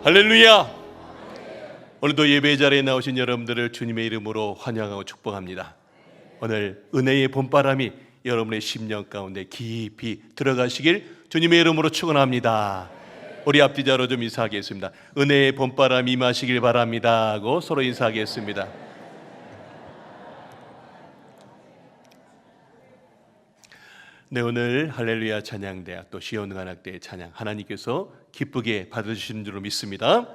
할렐루야! 오늘도 예배 자리에 나오신 여러분들을 주님의 이름으로 환영하고 축복합니다. 오늘 은혜의 봄바람이 여러분의 심령 가운데 깊이 들어가시길 주님의 이름으로 축원합니다. 우리 앞뒤자로 좀 인사하겠습니다. 은혜의 봄바람 임하시길 바랍니다 하고 서로 인사하겠습니다. 네, 오늘 할렐루야 찬양대학 또 시온응안학대의 찬양 하나님께서 기쁘게 받아주시는 줄로 믿습니다.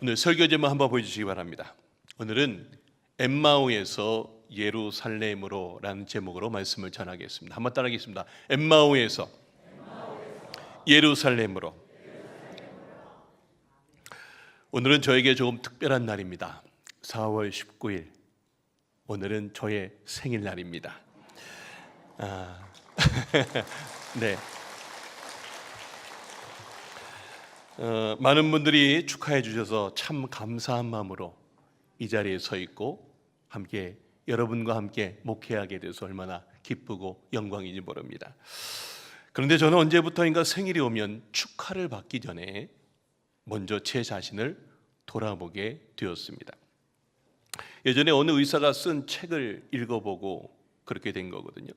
오늘 설교 제목 한번 보여주시기 바랍니다. 오늘은 엠마오에서 예루살렘으로 라는 제목으로 말씀을 전하겠습니다. 한번 따라하겠습니다. 엠마오에서 예루살렘으로. 오늘은 저에게 조금 특별한 날입니다. 4월 19일 오늘은 저의 생일날입니다. 네. 많은 분들이 축하해 주셔서 참 감사한 마음으로 이 자리에 서 있고 함께 여러분과 함께 목회하게 돼서 얼마나 기쁘고 영광인지 모릅니다. 그런데 저는 언제부터인가 생일이 오면 축하를 받기 전에 먼저 제 자신을 돌아보게 되었습니다. 예전에 어느 의사가 쓴 책을 읽어보고 그렇게 된 거거든요.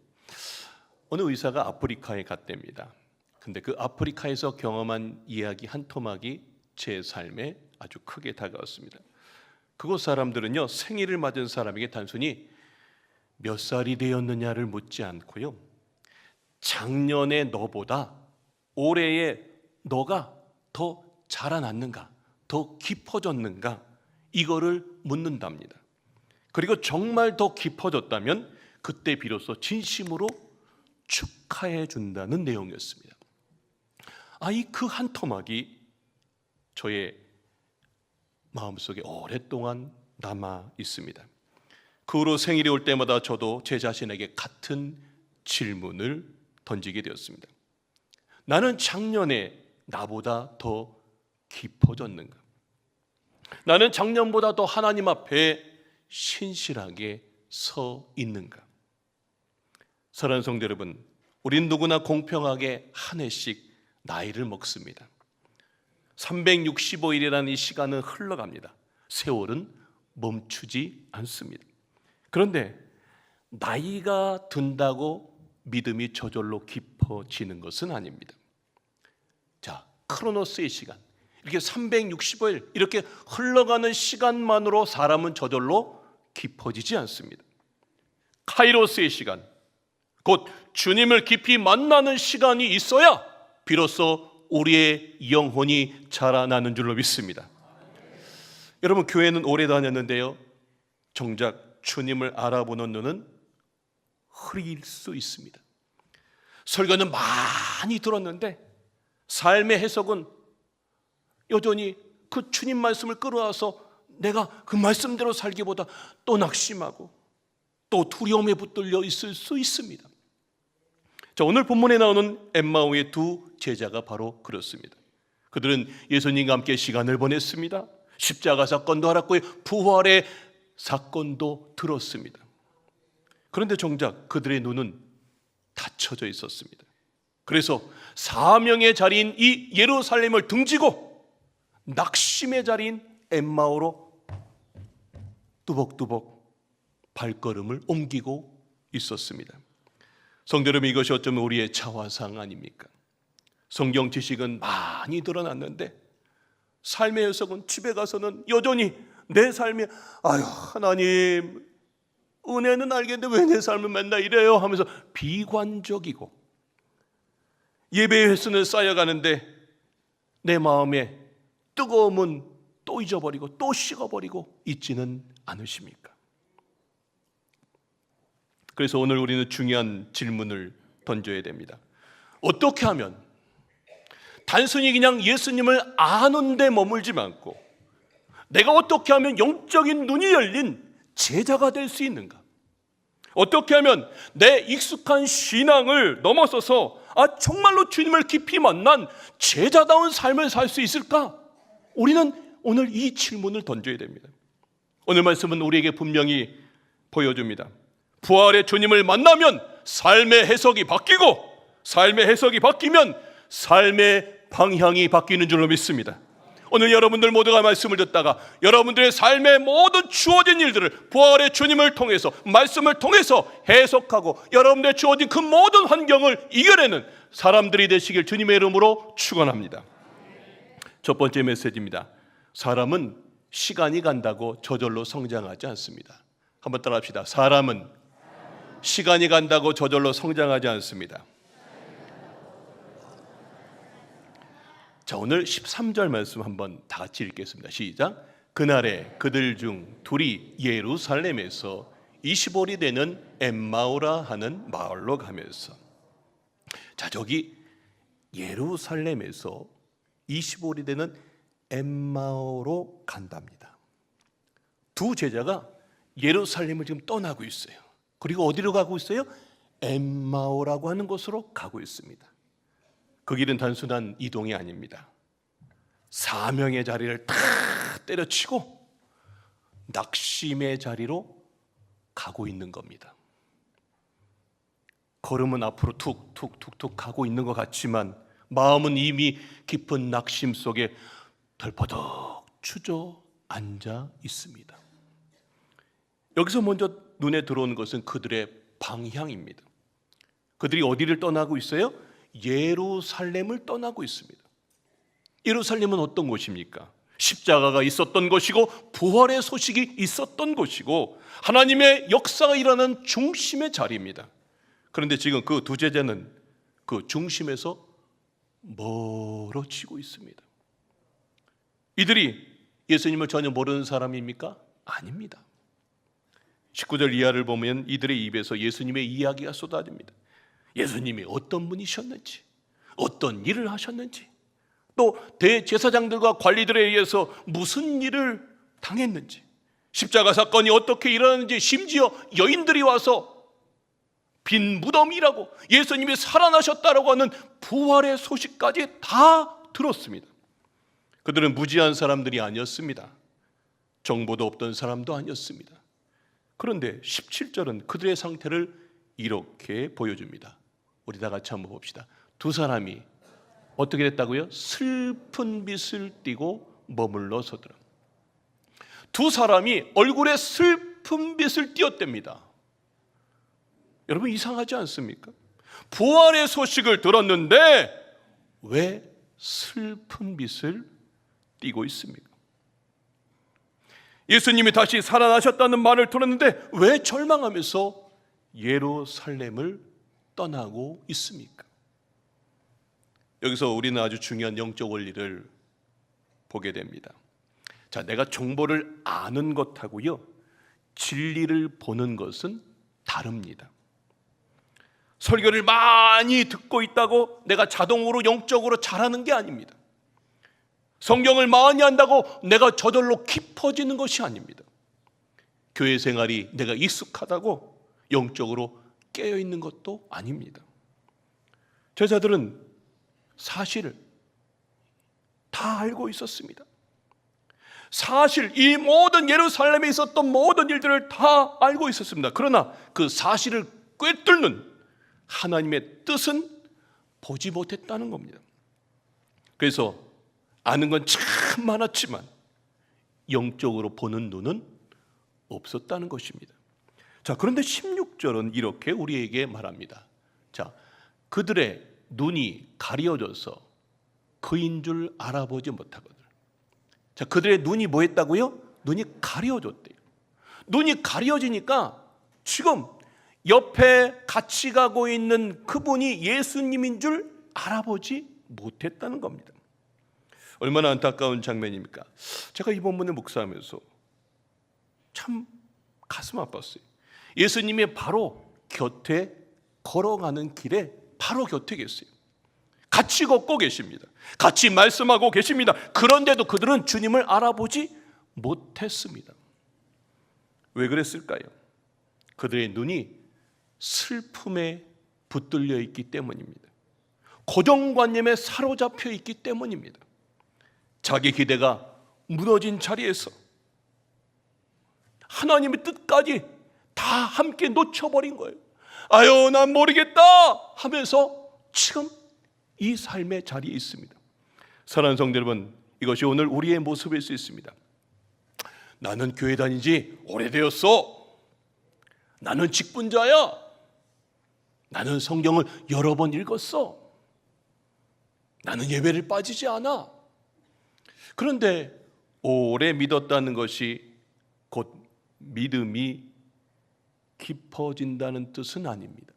어느 의사가 아프리카에 갔답니다. 근데 그 아프리카에서 경험한 이야기 한 토막이 제 삶에 아주 크게 다가왔습니다. 그곳 사람들은요, 생일을 맞은 사람에게 단순히 몇 살이 되었느냐를 묻지 않고요, 작년의 너보다 올해의 너가 더 자라났는가, 더 깊어졌는가, 이거를 묻는답니다. 그리고 정말 더 깊어졌다면 그때 비로소 진심으로 축하해 준다는 내용이었습니다. 이 그 한 토막이 저의 마음속에 오랫동안 남아 있습니다. 그 후로 생일이 올 때마다 저도 제 자신에게 같은 질문을 던지게 되었습니다. 나는 작년에 나보다 더 깊어졌는가? 나는 작년보다 더 하나님 앞에 신실하게 서 있는가? 사랑하는 성도 여러분, 우린 누구나 공평하게 한 해씩 나이를 먹습니다. 365일이라는 이 시간은 흘러갑니다. 세월은 멈추지 않습니다. 그런데 나이가 든다고 믿음이 저절로 깊어지는 것은 아닙니다. 자, 크로노스의 시간, 이렇게 365일 이렇게 흘러가는 시간만으로 사람은 저절로 깊어지지 않습니다. 카이로스의 시간, 곧 주님을 깊이 만나는 시간이 있어야 비로소 우리의 영혼이 자라나는 줄로 믿습니다. 여러분, 교회는 오래 다녔는데요, 정작 주님을 알아보는 눈은 흐릴 수 있습니다. 설교는 많이 들었는데 삶의 해석은 여전히 그 주님 말씀을 끌어와서 내가 그 말씀대로 살기보다 또 낙심하고 또 두려움에 붙들려 있을 수 있습니다. 자, 오늘 본문에 나오는 엠마오의 두 제자가 바로 그렇습니다. 그들은 예수님과 함께 시간을 보냈습니다. 십자가 사건도 알았고요, 부활의 사건도 들었습니다. 그런데 정작 그들의 눈은 닫혀져 있었습니다. 그래서 사명의 자리인 이 예루살렘을 등지고 낙심의 자리인 엠마오로 뚜벅뚜벅 발걸음을 옮기고 있었습니다. 성도 여러분, 이것이 어쩌면 우리의 자화상 아닙니까? 성경 지식은 많이 드러났는데 삶의 해석은 집에 가서는 여전히 내 삶에 하나님 은혜는 알겠는데 왜 내 삶은 맨날 이래요 하면서 비관적이고, 예배의 횟수는 쌓여가는데 내 마음에 뜨거움은 또 잊어버리고 또 식어버리고 있지는 않으십니까? 그래서 오늘 우리는 중요한 질문을 던져야 됩니다. 어떻게 하면 단순히 그냥 예수님을 아는 데 머물지 않고 내가 어떻게 하면 영적인 눈이 열린 제자가 될 수 있는가? 어떻게 하면 내 익숙한 신앙을 넘어서서 정말로 주님을 깊이 만난 제자다운 삶을 살 수 있을까? 우리는 오늘 이 질문을 던져야 됩니다. 오늘 말씀은 우리에게 분명히 보여줍니다. 부활의 주님을 만나면 삶의 해석이 바뀌고, 삶의 해석이 바뀌면 삶의 방향이 바뀌는 줄로 믿습니다. 오늘 여러분들 모두가 말씀을 듣다가 여러분들의 삶의 모든 주어진 일들을 부활의 주님을 통해서, 말씀을 통해서 해석하고 여러분들의 주어진 그 모든 환경을 이겨내는 사람들이 되시길 주님의 이름으로 축원합니다. 첫 번째 메시지입니다. 사람은 시간이 간다고 저절로 성장하지 않습니다. 한번 따라합시다. 사람은 시간이 간다고 저절로 성장하지 않습니다. 자, 오늘 13절 말씀 한번 다 같이 읽겠습니다. 시작. 그날에 그들 중 둘이 예루살렘에서 20올이 되는 엠마오라 하는 마을로 가면서, 자, 저기 예루살렘에서 20올이 되는 엠마오로 간답니다. 두 제자가 예루살렘을 지금 떠나고 있어요. 그리고 어디로 가고 있어요? 엠마오라고 하는 곳으로 가고 있습니다. 그 길은 단순한 이동이 아닙니다. 사명의 자리를 다 때려치고 낙심의 자리로 가고 있는 겁니다. 걸음은 앞으로 툭툭툭툭 가고 있는 것 같지만 마음은 이미 깊은 낙심 속에 덜퍼덕 주저앉아 있습니다. 여기서 먼저 눈에 들어오는 것은 그들의 방향입니다. 그들이 어디를 떠나고 있어요? 예루살렘을 떠나고 있습니다. 예루살렘은 어떤 곳입니까? 십자가가 있었던 곳이고 부활의 소식이 있었던 곳이고 하나님의 역사가 일어나는 중심의 자리입니다. 그런데 지금 그 두 제자는 그 중심에서 멀어지고 있습니다. 이들이 예수님을 전혀 모르는 사람입니까? 아닙니다. 19절 이하를 보면 이들의 입에서 예수님의 이야기가 쏟아집니다. 예수님이 어떤 분이셨는지, 어떤 일을 하셨는지, 또 대제사장들과 관리들에 의해서 무슨 일을 당했는지, 십자가 사건이 어떻게 일어났는지, 심지어 여인들이 와서 빈 무덤이라고 예수님이 살아나셨다라고 하는 부활의 소식까지 다 들었습니다. 그들은 무지한 사람들이 아니었습니다. 정보도 없던 사람도 아니었습니다. 그런데 17절은 그들의 상태를 이렇게 보여줍니다. 우리 다 같이 한번 봅시다. 두 사람이 어떻게 됐다고요? 슬픈 빛을 띠고 머물러 서더라. 두 사람이 얼굴에 슬픈 빛을 띄었답니다. 여러분 이상하지 않습니까? 부활의 소식을 들었는데 왜 슬픈 빛을 띠고 있습니까? 예수님이 다시 살아나셨다는 말을 들었는데 왜 절망하면서 예루살렘을 떠나고 있습니까? 여기서 우리는 아주 중요한 영적 원리를 보게 됩니다. 자, 내가 정보를 아는 것하고요, 진리를 보는 것은 다릅니다. 설교를 많이 듣고 있다고 내가 자동으로 영적으로 잘하는 게 아닙니다. 성경을 많이 한다고 내가 저절로 깊어지는 것이 아닙니다. 교회 생활이 내가 익숙하다고 영적으로 깨어있는 것도 아닙니다. 제자들은 사실을 다 알고 있었습니다. 사실 이 모든 예루살렘에 있었던 모든 일들을 다 알고 있었습니다. 그러나 그 사실을 꿰뚫는 하나님의 뜻은 보지 못했다는 겁니다. 그래서 아는 건 참 많았지만 영적으로 보는 눈은 없었다는 것입니다. 자, 그런데 16절은 이렇게 우리에게 말합니다. 자, 그들의 눈이 가려져서 그인 줄 알아보지 못하거든. 자, 그들의 눈이 뭐 했다고요? 눈이 가려졌대요. 눈이 가려지니까 지금 옆에 같이 가고 있는 그분이 예수님인 줄 알아보지 못했다는 겁니다. 얼마나 안타까운 장면입니까? 제가 이 본문을 묵상하면서 참 가슴 아팠어요. 예수님이 바로 곁에 걸어가는 길에 바로 곁에 계세요. 같이 걷고 계십니다. 같이 말씀하고 계십니다. 그런데도 그들은 주님을 알아보지 못했습니다. 왜 그랬을까요? 그들의 눈이 슬픔에 붙들려 있기 때문입니다. 고정관념에 사로잡혀 있기 때문입니다. 자기 기대가 무너진 자리에서 하나님의 뜻까지 다 함께 놓쳐버린 거예요. 아유, 난 모르겠다 하면서 지금 이 삶의 자리에 있습니다. 사랑하는 성도 여러분, 이것이 오늘 우리의 모습일 수 있습니다. 나는 교회 다닌 지 오래되었어. 나는 직분자야. 나는 성경을 여러 번 읽었어. 나는 예배를 빠지지 않아. 그런데 오래 믿었다는 것이 곧 믿음이 깊어진다는 뜻은 아닙니다.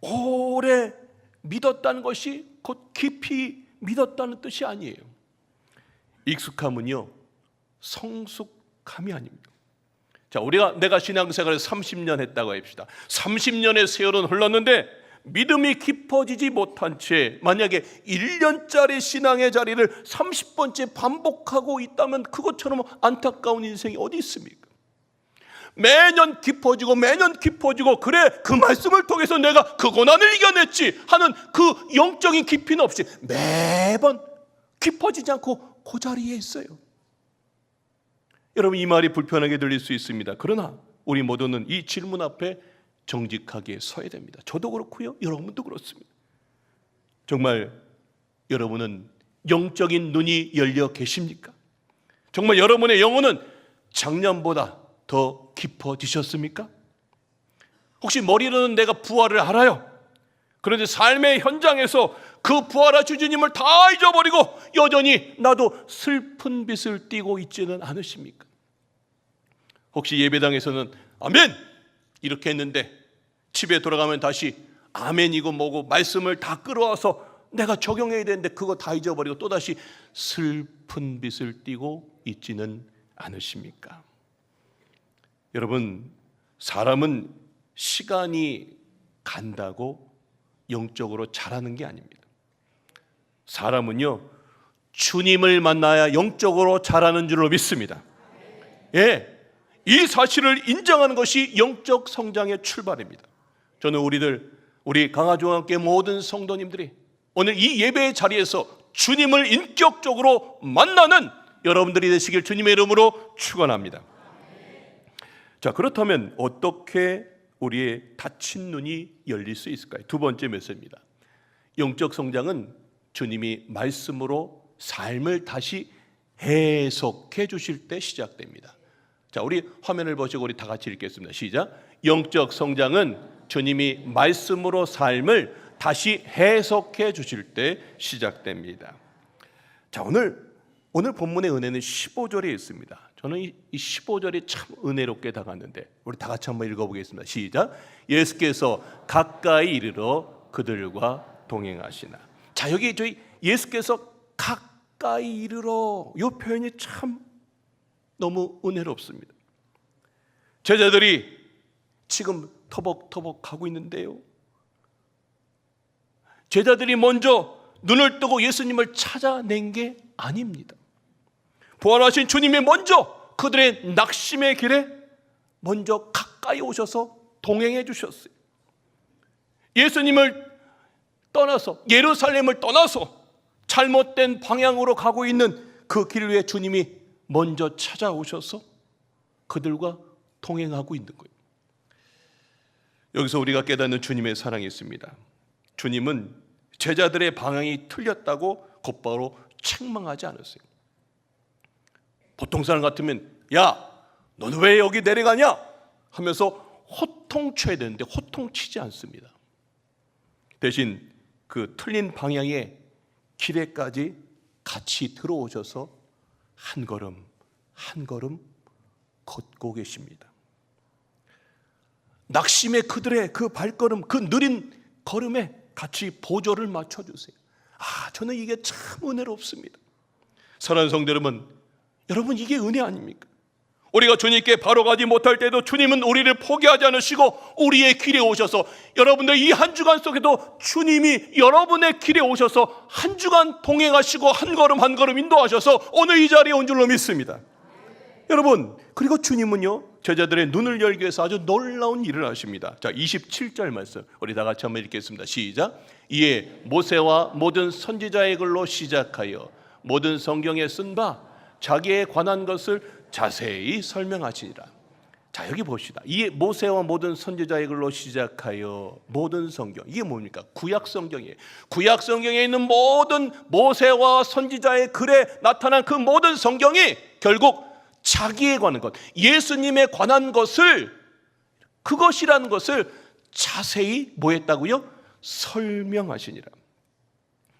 오래 믿었다는 것이 곧 깊이 믿었다는 뜻이 아니에요. 익숙함은요, 성숙함이 아닙니다. 자, 내가 신앙생활을 30년 했다고 합시다. 30년의 세월은 흘렀는데 믿음이 깊어지지 못한 채 만약에 1년짜리 신앙의 자리를 30번째 반복하고 있다면 그것처럼 안타까운 인생이 어디 있습니까? 매년 깊어지고 그래 그 말씀을 통해서 내가 그 고난을 이겨냈지 하는 그 영적인 깊이는 없이 매번 깊어지지 않고 그 자리에 있어요. 여러분, 이 말이 불편하게 들릴 수 있습니다. 그러나 우리 모두는 이 질문 앞에 정직하게 서야 됩니다. 저도 그렇고요, 여러분도 그렇습니다. 정말 여러분은 영적인 눈이 열려 계십니까? 정말 여러분의 영혼은 작년보다 더 깊어지셨습니까? 혹시 머리로는 내가 부활을 알아요. 그런데 삶의 현장에서 그 부활하신 주님을 다 잊어버리고 여전히 나도 슬픈 빛을 띠고 있지는 않으십니까? 혹시 예배당에서는 아멘! 이렇게 했는데 집에 돌아가면 다시 아멘이고 뭐고 말씀을 다 끌어와서 내가 적용해야 되는데 그거 다 잊어버리고 또다시 슬픈 빛을 띠고 있지는 않으십니까? 여러분, 사람은 시간이 간다고 영적으로 자라는 게 아닙니다. 사람은요, 주님을 만나야 영적으로 자라는 줄로 믿습니다. 예, 이 사실을 인정하는 것이 영적 성장의 출발입니다. 저는 우리 강화중앙교회 모든 성도님들이 오늘 이 예배의 자리에서 주님을 인격적으로 만나는 여러분들이 되시길 주님의 이름으로 축원합니다. 자, 그렇다면 어떻게 우리의 닫힌 눈이 열릴 수 있을까요? 두 번째 메시지입니다. 영적 성장은 주님이 말씀으로 삶을 다시 해석해 주실 때 시작됩니다. 자, 우리 화면을 보시고 우리 다 같이 읽겠습니다. 시작. 영적 성장은 주님이 말씀으로 삶을 다시 해석해 주실 때 시작됩니다. 자, 오늘 본문의 은혜는 15절에 있습니다. 저는 이 15절이 참 은혜롭게 다가왔는데 우리 다 같이 한번 읽어보겠습니다. 시작. 예수께서 가까이 이르러 그들과 동행하시나. 자, 여기 저희 예수께서 가까이 이르러, 이 표현이 참 너무 은혜롭습니다. 제자들이 지금 터벅터벅 가고 있는데요, 제자들이 먼저 눈을 뜨고 예수님을 찾아낸 게 아닙니다. 부활하신 주님이 먼저 그들의 낙심의 길에 먼저 가까이 오셔서 동행해 주셨어요. 예수님을 떠나서, 예루살렘을 떠나서 잘못된 방향으로 가고 있는 그 길 위에 주님이 먼저 찾아오셔서 그들과 동행하고 있는 거예요. 여기서 우리가 깨닫는 주님의 사랑이 있습니다. 주님은 제자들의 방향이 틀렸다고 곧바로 책망하지 않았어요. 보통 사람 같으면 야, 너는 왜 여기 내려가냐 하면서 호통쳐야 되는데 호통치지 않습니다. 대신 그 틀린 방향의 길에까지 같이 들어오셔서 한 걸음 한 걸음 걷고 계십니다. 낙심의 그들의 그 발걸음, 그 느린 걸음에 같이 보조를 맞춰주세요. 저는 이게 참 은혜롭습니다. 사랑하는 성도 여러분, 이게 은혜 아닙니까? 우리가 주님께 바로 가지 못할 때도 주님은 우리를 포기하지 않으시고 우리의 길에 오셔서, 여러분들 이 한 주간 속에도 주님이 여러분의 길에 오셔서 한 주간 동행하시고 한 걸음 한 걸음 인도하셔서 오늘 이 자리에 온 줄로 믿습니다. 여러분, 그리고 주님은요, 제자들의 눈을 열기 위해서 아주 놀라운 일을 하십니다. 자, 27절 말씀 우리 다 같이 한번 읽겠습니다. 시작. 이에 모세와 모든 선지자의 글로 시작하여 모든 성경에 쓴 바 자기에 관한 것을 자세히 설명하시니라. 자, 여기 봅시다. 이 모세와 모든 선지자의 글로 시작하여 모든 성경, 이게 뭡니까? 구약 성경이에요. 구약 성경에 있는 모든 모세와 선지자의 글에 나타난 그 모든 성경이 결국 자기에 관한 것, 예수님에 관한 것을, 그것이라는 것을 자세히 뭐 했다고요? 설명하시니라.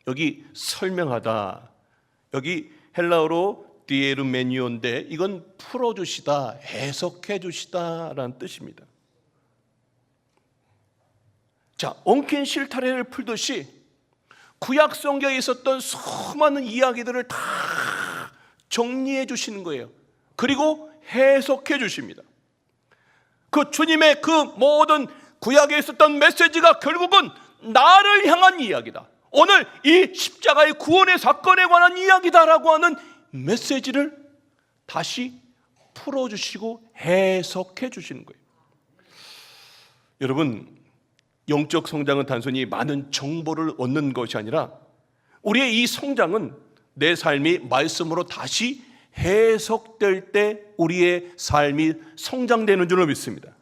여기 설명하다, 여기 헬라어로 디에르메니온데 이건 풀어주시다, 해석해 주시다라는 뜻입니다. 자, 엉킨 실타래를 풀듯이 구약 성경에 있었던 수많은 이야기들을 다 정리해 주시는 거예요. 그리고 해석해 주십니다. 그 주님의 그 모든 구약에 있었던 메시지가 결국은 나를 향한 이야기다, 오늘 이 십자가의 구원의 사건에 관한 이야기다라고 하는 메시지를 다시 풀어주시고 해석해 주시는 거예요. 여러분, 영적 성장은 단순히 많은 정보를 얻는 것이 아니라 우리의 이 성장은 내 삶이 말씀으로 다시 해석될 때 우리의 삶이 성장되는 줄로 믿습니다.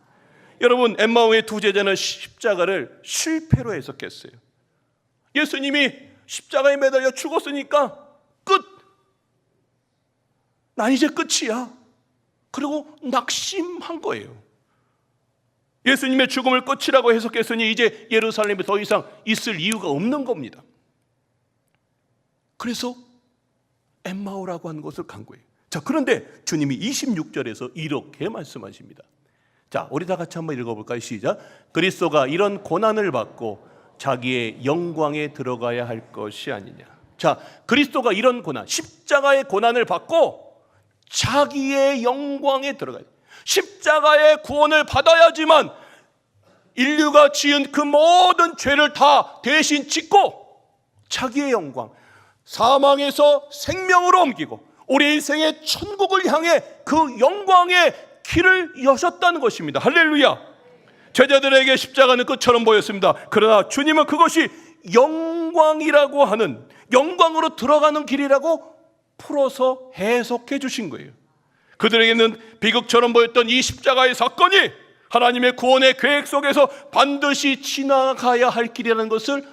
여러분, 엠마오의 두 제자는 십자가를 실패로 해석했어요. 예수님이 십자가에 매달려 죽었으니까 끝, 난 이제 끝이야. 그리고 낙심한 거예요. 예수님의 죽음을 끝이라고 해석했으니 이제 예루살렘에 더 이상 있을 이유가 없는 겁니다. 그래서 엠마오라고 하는 곳을 간 거예요. 자, 그런데 주님이 26절에서 이렇게 말씀하십니다. 자, 우리 다 같이 한번 읽어볼까요? 시작. 그리스도가 이런 고난을 받고 자기의 영광에 들어가야 할 것이 아니냐. 자, 그리스도가 이런 고난, 십자가의 고난을 받고 자기의 영광에 들어가야 돼. 십자가의 구원을 받아야지만 인류가 지은 그 모든 죄를 다 대신 짓고 자기의 영광, 사망에서 생명으로 옮기고 우리 인생의 천국을 향해 그 영광의 길을 여셨다는 것입니다. 할렐루야. 제자들에게 십자가는 끝처럼 보였습니다. 그러나 주님은 그것이 영광이라고 하는, 영광으로 들어가는 길이라고 풀어서 해석해 주신 거예요. 그들에게는 비극처럼 보였던 이 십자가의 사건이 하나님의 구원의 계획 속에서 반드시 지나가야 할 길이라는 것을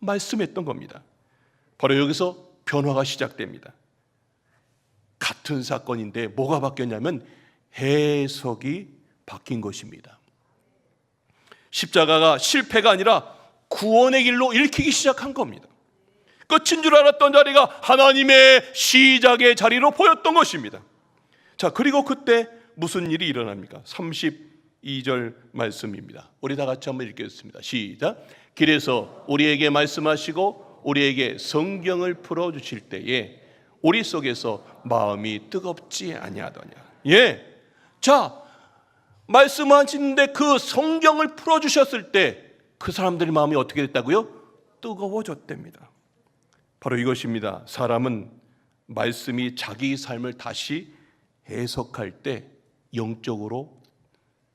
말씀했던 겁니다. 바로 여기서 변화가 시작됩니다. 같은 사건인데 뭐가 바뀌었냐면 해석이 바뀐 것입니다. 십자가가 실패가 아니라 구원의 길로 읽히기 시작한 겁니다. 끝인 줄 알았던 자리가 하나님의 시작의 자리로 보였던 것입니다. 자, 그리고 그때 무슨 일이 일어납니까? 32절 말씀입니다. 우리 다 같이 한번 읽겠습니다. 시작. 길에서 우리에게 말씀하시고 우리에게 성경을 풀어주실 때에 우리 속에서 마음이 뜨겁지 아니하더냐. 예. 자, 말씀하시는데 그 성경을 풀어주셨을 때 그 사람들의 마음이 어떻게 됐다고요? 뜨거워졌답니다. 바로 이것입니다. 사람은 말씀이 자기 삶을 다시 해석할 때 영적으로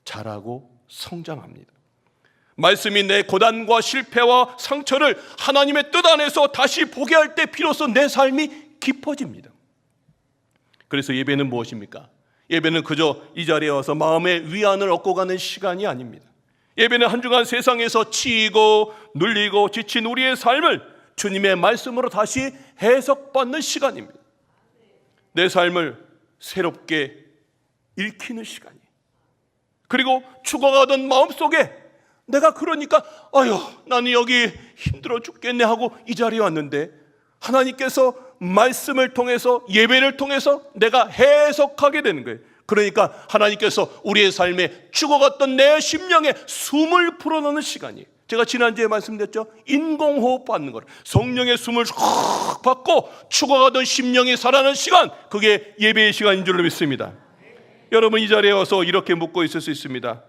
자라고 성장합니다. 말씀이 내 고난과 실패와 상처를 하나님의 뜻 안에서 다시 보게 할 때 비로소 내 삶이 깊어집니다. 그래서 예배는 무엇입니까? 예배는 그저 이 자리에 와서 마음의 위안을 얻고 가는 시간이 아닙니다. 예배는 한 주간 세상에서 치이고 눌리고 지친 우리의 삶을 주님의 말씀으로 다시 해석받는 시간입니다. 내 삶을 새롭게 읽히는 시간이에요. 그리고 죽어가던 마음속에 내가 그러니까 아유, 나는 여기 힘들어 죽겠네 하고 이 자리에 왔는데 하나님께서 말씀을 통해서, 예배를 통해서 내가 해석하게 되는 거예요. 그러니까 하나님께서 우리의 삶에 죽어갔던 내 심령에 숨을 불어넣는 시간이에요. 제가 지난주에 말씀드렸죠. 인공호흡 받는 거를, 성령의 숨을 확 받고 죽어가던 심령이 살아나는 시간, 그게 예배의 시간인 줄로 믿습니다. 여러분, 이 자리에 와서 이렇게 묻고 있을 수 있습니다.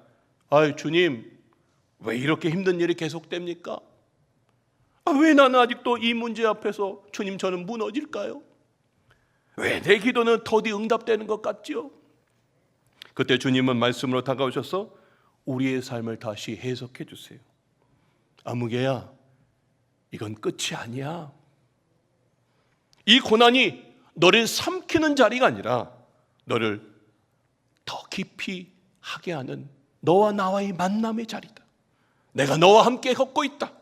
아유, 주님, 왜 이렇게 힘든 일이 계속됩니까? 왜 나는 아직도 이 문제 앞에서 주님 저는 무너질까요? 왜 내 기도는 더디 응답되는 것 같지요? 그때 주님은 말씀으로 다가오셔서 우리의 삶을 다시 해석해 주세요. 아무개야, 이건 끝이 아니야. 이 고난이 너를 삼키는 자리가 아니라 너를 더 깊이 하게 하는 너와 나와의 만남의 자리다. 내가 너와 함께 걷고 있다.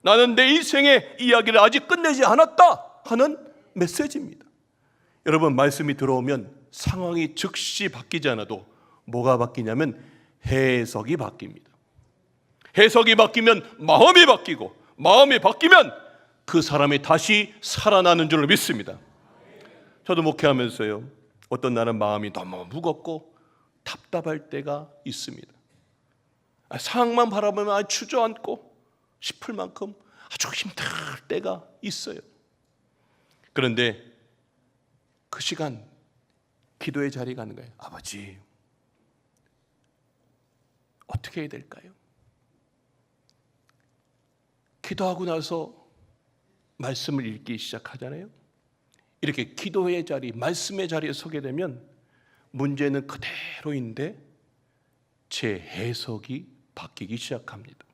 나는 내 인생의 이야기를 아직 끝내지 않았다 하는 메시지입니다. 여러분, 말씀이 들어오면 상황이 즉시 바뀌지 않아도 뭐가 바뀌냐면 해석이 바뀝니다. 해석이 바뀌면 마음이 바뀌고, 마음이 바뀌면 그 사람이 다시 살아나는 줄을 믿습니다. 저도 목회하면서요, 어떤 날은 마음이 너무 무겁고 답답할 때가 있습니다. 상황만 바라보면 아주 주저앉고 싶을 만큼 아주 힘들 때가 있어요. 그런데 그 시간 기도의 자리가 가는 거예요. 아버지, 어떻게 해야 될까요? 기도하고 나서 말씀을 읽기 시작하잖아요. 이렇게 기도의 자리, 말씀의 자리에 서게 되면 문제는 그대로인데 제 해석이 바뀌기 시작합니다.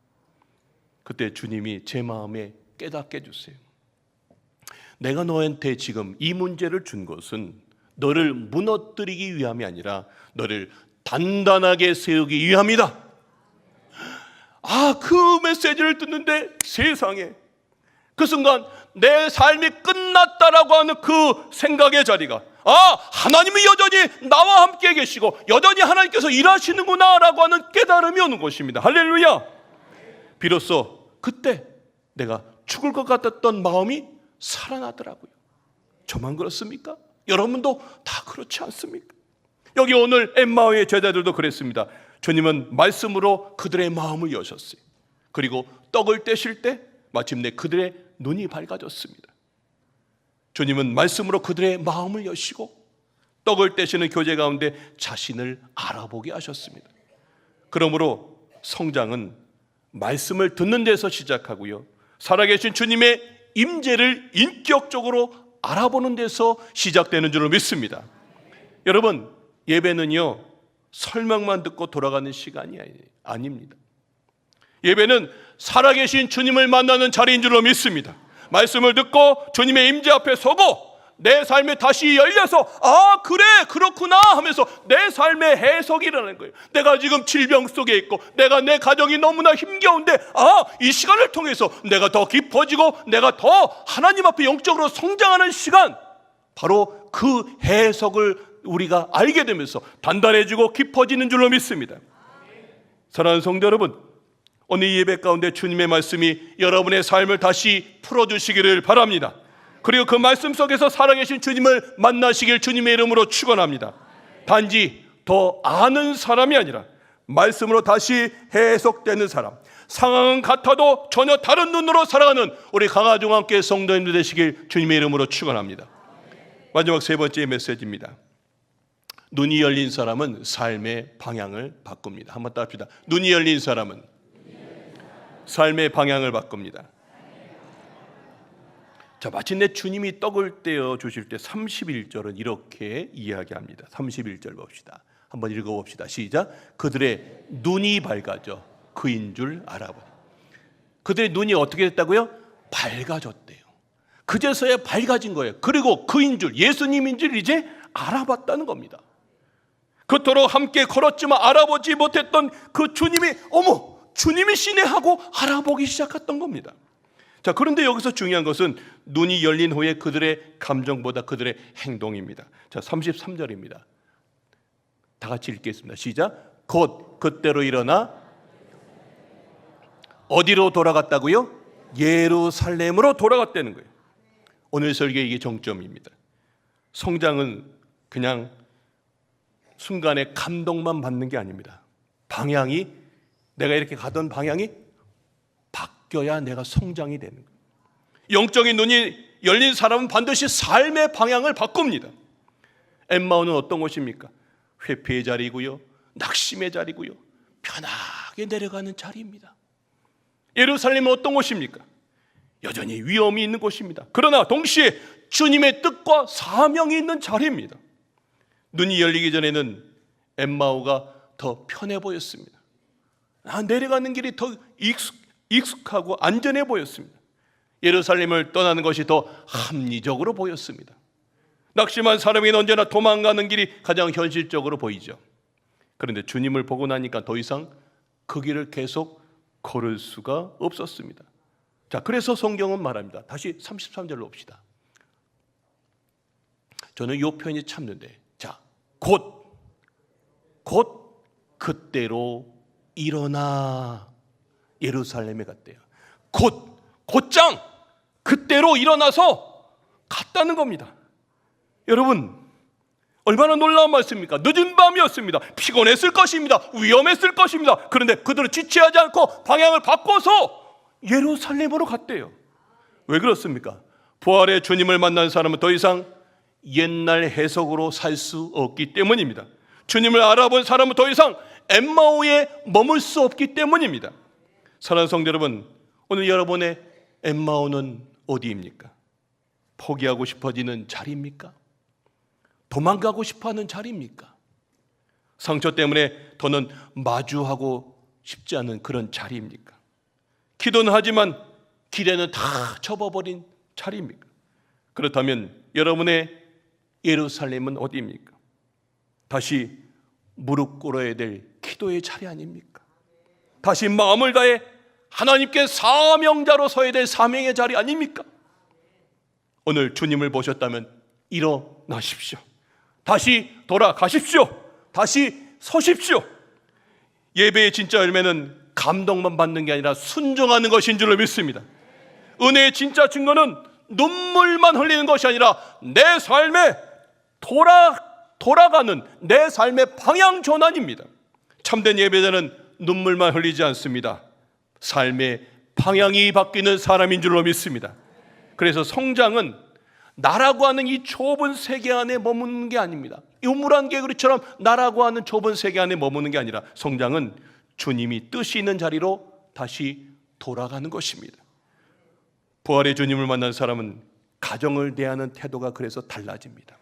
그때 주님이 제 마음에 깨닫게 해주세요. 내가 너한테 지금 이 문제를 준 것은 너를 무너뜨리기 위함이 아니라 너를 단단하게 세우기 위함이다. 그 메시지를 듣는데 세상에 그 순간 내 삶이 끝났다라고 하는 그 생각의 자리가, 하나님이 여전히 나와 함께 계시고 여전히 하나님께서 일하시는구나 라고 하는 깨달음이 오는 것입니다. 할렐루야. 비로소 그때 내가 죽을 것 같았던 마음이 살아나더라고요. 저만 그렇습니까? 여러분도 다 그렇지 않습니까? 여기 오늘 엠마오의 제자들도 그랬습니다. 주님은 말씀으로 그들의 마음을 여셨어요. 그리고 떡을 떼실 때 마침내 그들의 눈이 밝아졌습니다. 주님은 말씀으로 그들의 마음을 여시고 떡을 떼시는 교제 가운데 자신을 알아보게 하셨습니다. 그러므로 성장은 말씀을 듣는 데서 시작하고요, 살아계신 주님의 임재를 인격적으로 알아보는 데서 시작되는 줄로 믿습니다. 여러분, 예배는요 설명만 듣고 돌아가는 시간이 아닙니다. 예배는 살아계신 주님을 만나는 자리인 줄로 믿습니다. 말씀을 듣고 주님의 임재 앞에 서고 내 삶이 다시 열려서 그래 그렇구나 하면서 내 삶의 해석이 일어나는 거예요. 내가 지금 질병 속에 있고 내가 내 가정이 너무나 힘겨운데 이 시간을 통해서 내가 더 깊어지고 내가 더 하나님 앞에 영적으로 성장하는 시간, 바로 그 해석을 우리가 알게 되면서 단단해지고 깊어지는 줄로 믿습니다. 사랑하는 성도 여러분, 오늘 이 예배 가운데 주님의 말씀이 여러분의 삶을 다시 풀어주시기를 바랍니다. 그리고 그 말씀 속에서 살아계신 주님을 만나시길 주님의 이름으로 축원합니다. 단지 더 아는 사람이 아니라 말씀으로 다시 해석되는 사람, 상황은 같아도 전혀 다른 눈으로 살아가는 우리 강화중앙교회 성도님들 되시길 주님의 이름으로 축원합니다. 마지막 세 번째 메시지입니다. 눈이 열린 사람은 삶의 방향을 바꿉니다. 한번 따릅시다. 눈이 열린 사람은 삶의 방향을 바꿉니다. 자, 마침내 주님이 떡을 떼어 주실 때 31절은 이렇게 이야기합니다. 31절 봅시다. 한번 읽어봅시다. 시작. 그들의 눈이 밝아져 그인 줄 알아보니. 그들의 눈이 어떻게 됐다고요? 밝아졌대요. 그제서야 밝아진 거예요. 그리고 그인 줄, 예수님인 줄 이제 알아봤다는 겁니다. 그토록 함께 걸었지만 알아보지 못했던 그 주님이 주님이시네 하고 알아보기 시작했던 겁니다. 자, 그런데 여기서 중요한 것은 눈이 열린 후에 그들의 감정보다 그들의 행동입니다. 자, 33절입니다. 다 같이 읽겠습니다. 시작. 곧 그때로 일어나 어디로 돌아갔다고요? 예루살렘으로 돌아갔다는 거예요. 오늘 설교의 이게 정점입니다. 성장은 그냥 순간에 감동만 받는 게 아닙니다. 방향이, 내가 이렇게 가던 방향이 바뀌어야 내가 성장이 되는 거예요. 영적인 눈이 열린 사람은 반드시 삶의 방향을 바꿉니다. 엠마오는 어떤 곳입니까? 회피의 자리고요, 낙심의 자리고요, 편하게 내려가는 자리입니다. 예루살렘은 어떤 곳입니까? 여전히 위험이 있는 곳입니다. 그러나 동시에 주님의 뜻과 사명이 있는 자리입니다. 눈이 열리기 전에는 엠마오가 더 편해 보였습니다. 내려가는 길이 더 익숙하고 안전해 보였습니다. 예루살렘을 떠나는 것이 더 합리적으로 보였습니다. 낙심한 사람이 언제나 도망가는 길이 가장 현실적으로 보이죠. 그런데 주님을 보고 나니까 더 이상 그 길을 계속 걸을 수가 없었습니다. 자, 그래서 성경은 말합니다. 다시 33절로 봅시다. 저는 이 표현이 참는데, 자, 곧 그때로 일어나 예루살렘에 갔대요. 곧장 그때로 일어나서 갔다는 겁니다. 여러분, 얼마나 놀라운 말씀입니까? 늦은 밤이었습니다. 피곤했을 것입니다. 위험했을 것입니다. 그런데 그들은 지체하지 않고 방향을 바꿔서 예루살렘으로 갔대요. 왜 그렇습니까? 부활의 주님을 만난 사람은 더 이상 옛날 해석으로 살 수 없기 때문입니다. 주님을 알아본 사람은 더 이상 엠마오에 머물 수 없기 때문입니다. 사랑하는 성도 여러분, 오늘 여러분의 엠마오는 어디입니까? 포기하고 싶어지는 자리입니까? 도망가고 싶어하는 자리입니까? 상처 때문에 더는 마주하고 싶지 않은 그런 자리입니까? 기도는 하지만 길에는 다 접어버린 자리입니까? 그렇다면 여러분의 예루살렘은 어디입니까? 다시 무릎 꿇어야 될 기도의 자리 아닙니까? 다시 마음을 다해 하나님께 사명자로 서야 될 사명의 자리 아닙니까? 오늘 주님을 보셨다면 일어나십시오. 다시 돌아가십시오. 다시 서십시오. 예배의 진짜 열매는 감동만 받는 게 아니라 순종하는 것인 줄로 믿습니다. 은혜의 진짜 증거는 눈물만 흘리는 것이 아니라 내 삶에 돌아가는 내 삶의 방향 전환입니다. 참된 예배자는 눈물만 흘리지 않습니다. 삶의 방향이 바뀌는 사람인 줄로 믿습니다. 그래서 성장은 나라고 하는 이 좁은 세계 안에 머무는 게 아닙니다. 유물한 개구리처럼 나라고 하는 좁은 세계 안에 머무는 게 아니라 성장은 주님이 뜻이 있는 자리로 다시 돌아가는 것입니다. 부활의 주님을 만난 사람은 가정을 대하는 태도가 그래서 달라집니다.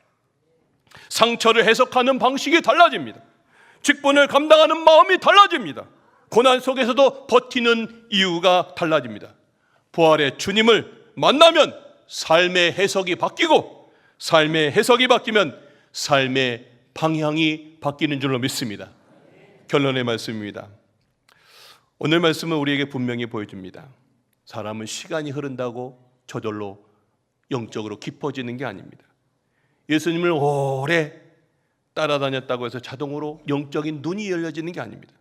상처를 해석하는 방식이 달라집니다. 직분을 감당하는 마음이 달라집니다. 고난 속에서도 버티는 이유가 달라집니다. 부활의 주님을 만나면 삶의 해석이 바뀌고, 삶의 해석이 바뀌면 삶의 방향이 바뀌는 줄로 믿습니다. 결론의 말씀입니다. 오늘 말씀은 우리에게 분명히 보여줍니다. 사람은 시간이 흐른다고 저절로 영적으로 깊어지는 게 아닙니다. 예수님을 오래 따라다녔다고 해서 자동으로 영적인 눈이 열려지는 게 아닙니다.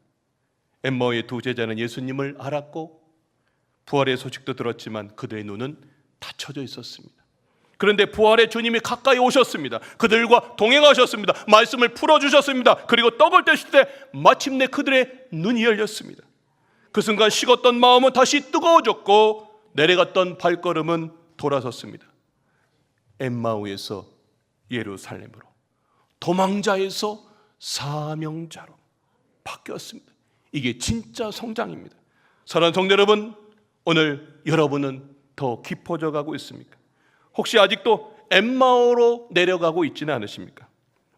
엠마오의 두 제자는 예수님을 알았고 부활의 소식도 들었지만 그들의 눈은 닫혀져 있었습니다. 그런데 부활의 주님이 가까이 오셨습니다. 그들과 동행하셨습니다. 말씀을 풀어주셨습니다. 그리고 떡을 떼실 때 마침내 그들의 눈이 열렸습니다. 그 순간 식었던 마음은 다시 뜨거워졌고 내려갔던 발걸음은 돌아섰습니다. 엠마오에서 예루살렘으로, 도망자에서 사명자로 바뀌었습니다. 이게 진짜 성장입니다. 사랑하는 성도 여러분, 오늘 여러분은 더 깊어져 가고 있습니까? 혹시 아직도 엠마오로 내려가고 있지는 않으십니까?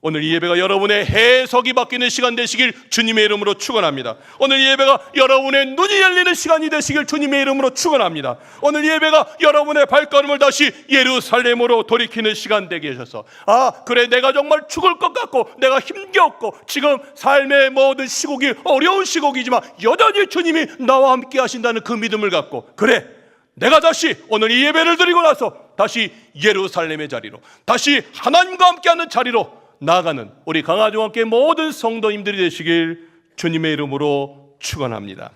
오늘 이 예배가 여러분의 해석이 바뀌는 시간 되시길 주님의 이름으로 축원합니다. 오늘 이 예배가 여러분의 눈이 열리는 시간이 되시길 주님의 이름으로 축원합니다. 오늘 이 예배가 여러분의 발걸음을 다시 예루살렘으로 돌이키는 시간 되게 하셔서, 아 그래, 내가 정말 죽을 것 같고 내가 힘겹고 지금 삶의 모든 시국이 어려운 시국이지만 여전히 주님이 나와 함께 하신다는 그 믿음을 갖고, 그래, 내가 다시 오늘 이 예배를 드리고 나서 다시 예루살렘의 자리로, 다시 하나님과 함께하는 자리로 나아가는 우리 강화중학교 모든 성도님들이 되시길 주님의 이름으로 축원합니다.